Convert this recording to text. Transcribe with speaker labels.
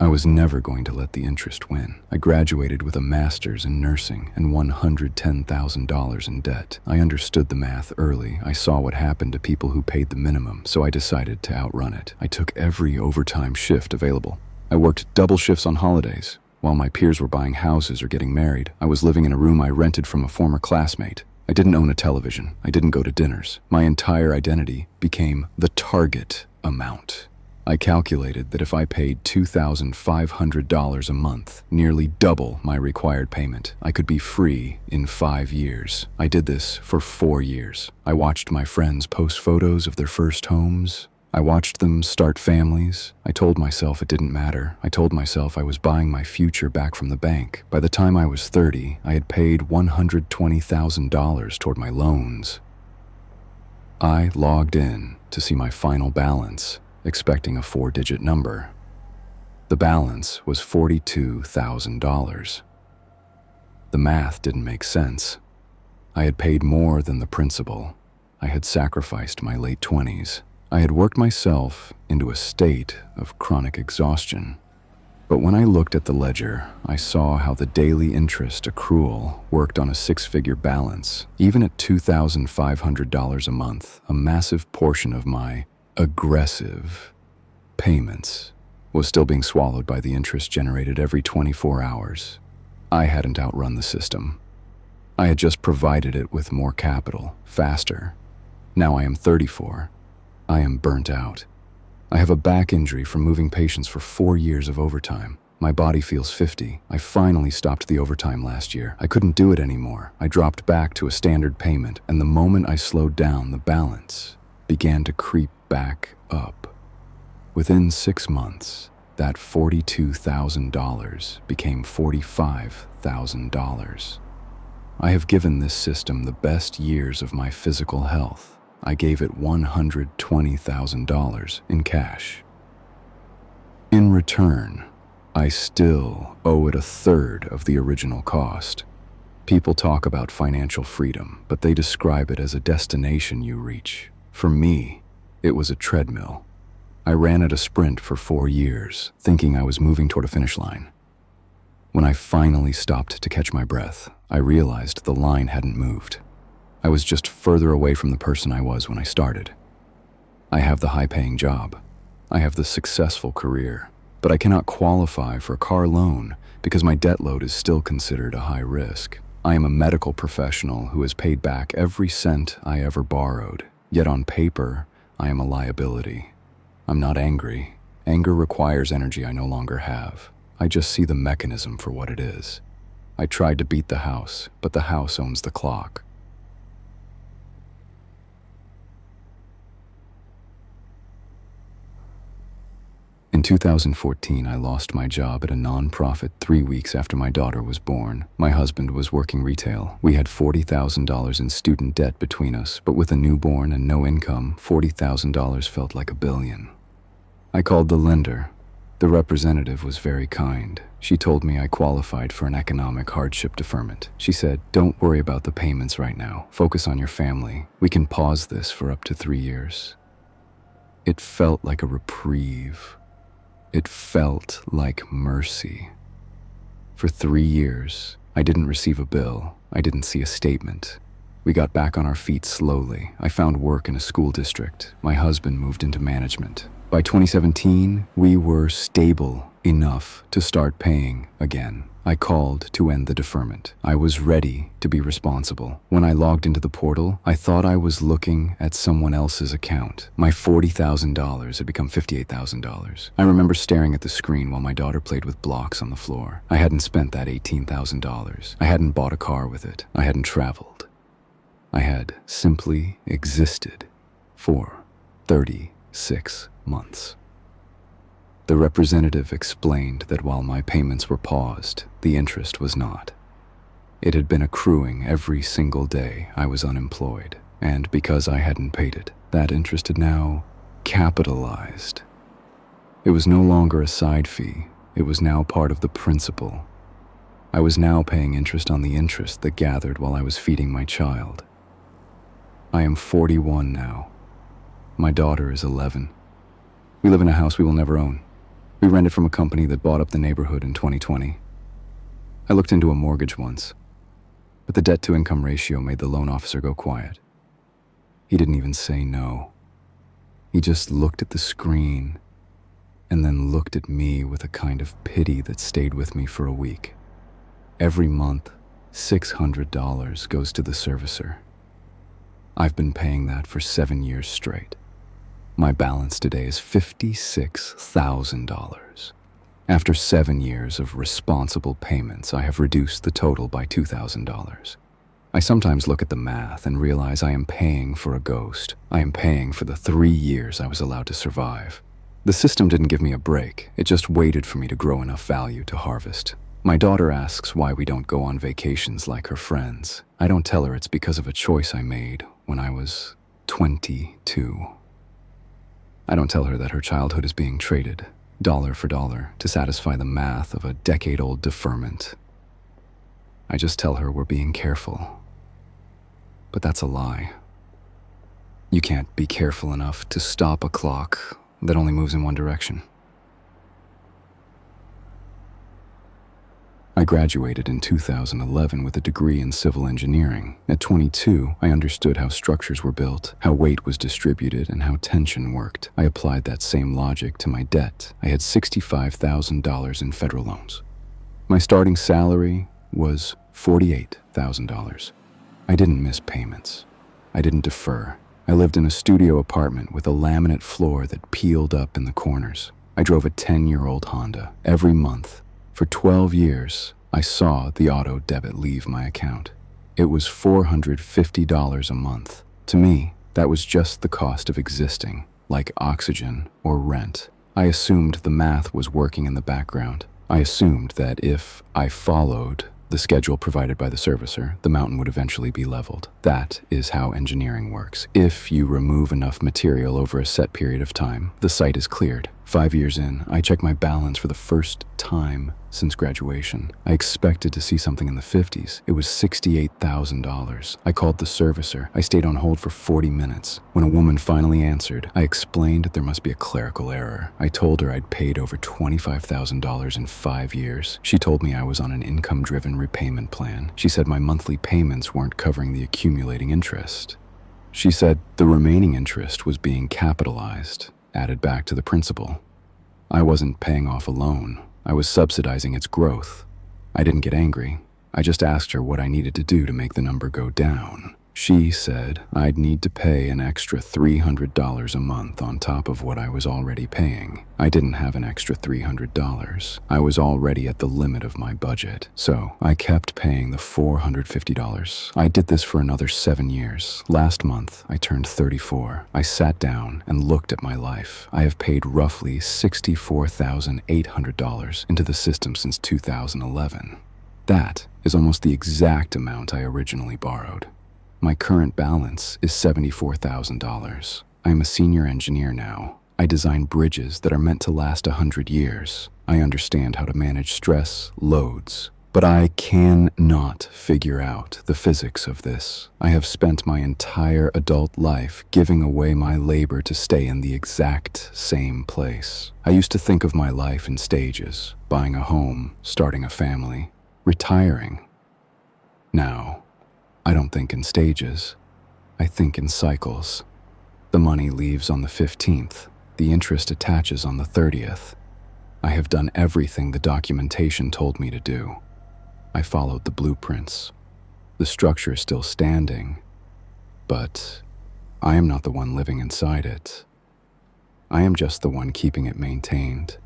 Speaker 1: I was never going to let the interest win. I graduated with a master's in nursing and $110,000 in debt. I understood the math early. I saw what happened to people who paid the minimum, so I decided to outrun it. I took every overtime shift available. I worked double shifts on holidays. While my peers were buying houses or getting married, I was living in a room I rented from a former classmate. I didn't own a television. I didn't go to dinners. My entire identity became the target amount. I calculated that if I paid $2,500 a month, nearly double my required payment, I could be free in 5 years. I did this for 4 years. I watched my friends post photos of their first homes. I watched them start families. I told myself it didn't matter. I told myself I was buying my future back from the bank. By the time I was 30, I had paid $120,000 toward my loans. I logged in to see my final balance, expecting a 4-digit number. The balance was $42,000. The math didn't make sense. I had paid more than the principal. I had sacrificed my late 20s. I had worked myself into a state of chronic exhaustion. But when I looked at the ledger, I saw how the daily interest accrual worked on a 6-figure balance. Even at $2,500 a month, a massive portion of my aggressive payments was still being swallowed by the interest generated every 24 hours. I hadn't outrun the system. I had just provided it with more capital, faster. Now I am 34. I am burnt out. I have a back injury from moving patients for 4 years of overtime. My body feels 50. I finally stopped the overtime last year. I couldn't do it anymore. I dropped back to a standard payment, and the moment I slowed down, the balance began to creep back up. Within 6 months, that $42,000 became $45,000. I have given this system the best years of my physical health. I gave it $120,000 in cash. In return, I still owe it a third of the original cost. People talk about financial freedom, but they describe it as a destination you reach. For me, it was a treadmill. I ran at a sprint for 4 years, thinking I was moving toward a finish line. When I finally stopped to catch my breath, I realized the line hadn't moved. I was just further away from the person I was when I started. I have the high-paying job. I have the successful career, but I cannot qualify for a car loan because my debt load is still considered a high risk. I am a medical professional who has paid back every cent I ever borrowed, yet on paper, I am a liability. I'm not angry. Anger requires energy I no longer have. I just see the mechanism for what it is. I tried to beat the house, but the house owns the clock. In 2014, I lost my job at a nonprofit 3 weeks after my daughter was born. My husband was working retail. We had $40,000 in student debt between us, but with a newborn and no income, $40,000 felt like $1 billion. I called the lender. The representative was very kind. She told me I qualified for an economic hardship deferment. She said, "Don't worry about the payments right now. Focus on your family. We can pause this for up to 3 years." It felt like a reprieve. It felt like mercy. For 3 years, I didn't receive a bill. I didn't see a statement. We got back on our feet slowly. I found work in a school district. My husband moved into management. By 2017, we were stable enough to start paying again. I called to end the deferment. I was ready to be responsible. When I logged into the portal, I thought I was looking at someone else's account. My $40,000 had become $58,000. I remember staring at the screen while my daughter played with blocks on the floor. I hadn't spent that $18,000. I hadn't bought a car with it. I hadn't traveled. I had simply existed for 36 months. The representative explained that while my payments were paused, the interest was not. It had been accruing every single day I was unemployed, and because I hadn't paid it, that interest had now capitalized. It was no longer a side fee, it was now part of the principal. I was now paying interest on the interest that gathered while I was feeding my child. I am 41 now. My daughter is 11. We live in a house we will never own. We rented from a company that bought up the neighborhood in 2020. I looked into a mortgage once, but the debt-to-income ratio made the loan officer go quiet. He didn't even say no. He just looked at the screen and then looked at me with a kind of pity that stayed with me for a week. Every month, $600 goes to the servicer. I've been paying that for 7 years straight. My balance today is $56,000. After 7 years of responsible payments, I have reduced the total by $2,000. I sometimes look at the math and realize I am paying for a ghost. I am paying for the 3 years I was allowed to survive. The system didn't give me a break. It just waited for me to grow enough value to harvest. My daughter asks why we don't go on vacations like her friends. I don't tell her it's because of a choice I made when I was 22. I don't tell her that her childhood is being traded, dollar for dollar, to satisfy the math of a decade-old deferment. I just tell her we're being careful. But that's a lie. You can't be careful enough to stop a clock that only moves in one direction. I graduated in 2011 with a degree in civil engineering. At 22, I understood how structures were built, how weight was distributed, and how tension worked. I applied that same logic to my debt. I had $65,000 in federal loans. My starting salary was $48,000. I didn't miss payments. I didn't defer. I lived in a studio apartment with a laminate floor that peeled up in the corners. I drove a 10-year-old Honda. Every month, for 12 years, I saw the auto debit leave my account. It was $450 a month. To me, that was just the cost of existing, like oxygen or rent. I assumed the math was working in the background. I assumed that if I followed the schedule provided by the servicer, the mountain would eventually be leveled. That is how engineering works. If you remove enough material over a set period of time, the site is cleared. 5 years in, I checked my balance for the first time since graduation. I expected to see something in the 50s. It was $68,000. I called the servicer. I stayed on hold for 40 minutes. When a woman finally answered, I explained there must be a clerical error. I told her I'd paid over $25,000 in 5 years. She told me I was on an income-driven repayment plan. She said my monthly payments weren't covering the accumulating interest. She said the remaining interest was being capitalized, added back to the principal. I wasn't paying off a loan. I was subsidizing its growth. I didn't get angry. I just asked her what I needed to do to make the number go down. She said I'd need to pay an extra $300 a month on top of what I was already paying. I didn't have an extra $300. I was already at the limit of my budget, so I kept paying the $450. I did this for another 7 years. Last month, I turned 34. I sat down and looked at my life. I have paid roughly $64,800 into the system since 2011. That is almost the exact amount I originally borrowed. My current balance is $74,000. I am a senior engineer now. I design bridges that are meant to last 100 years. I understand how to manage stress, loads, but I cannot figure out the physics of this. I have spent my entire adult life giving away my labor to stay in the exact same place. I used to think of my life in stages: buying a home, starting a family, retiring. Now, I don't think in stages. I think in cycles. The money leaves on the 15th. The interest attaches on the 30th. I have done everything the documentation told me to do. I followed the blueprints. The structure is still standing, but I am not the one living inside it. I am just the one keeping it maintained.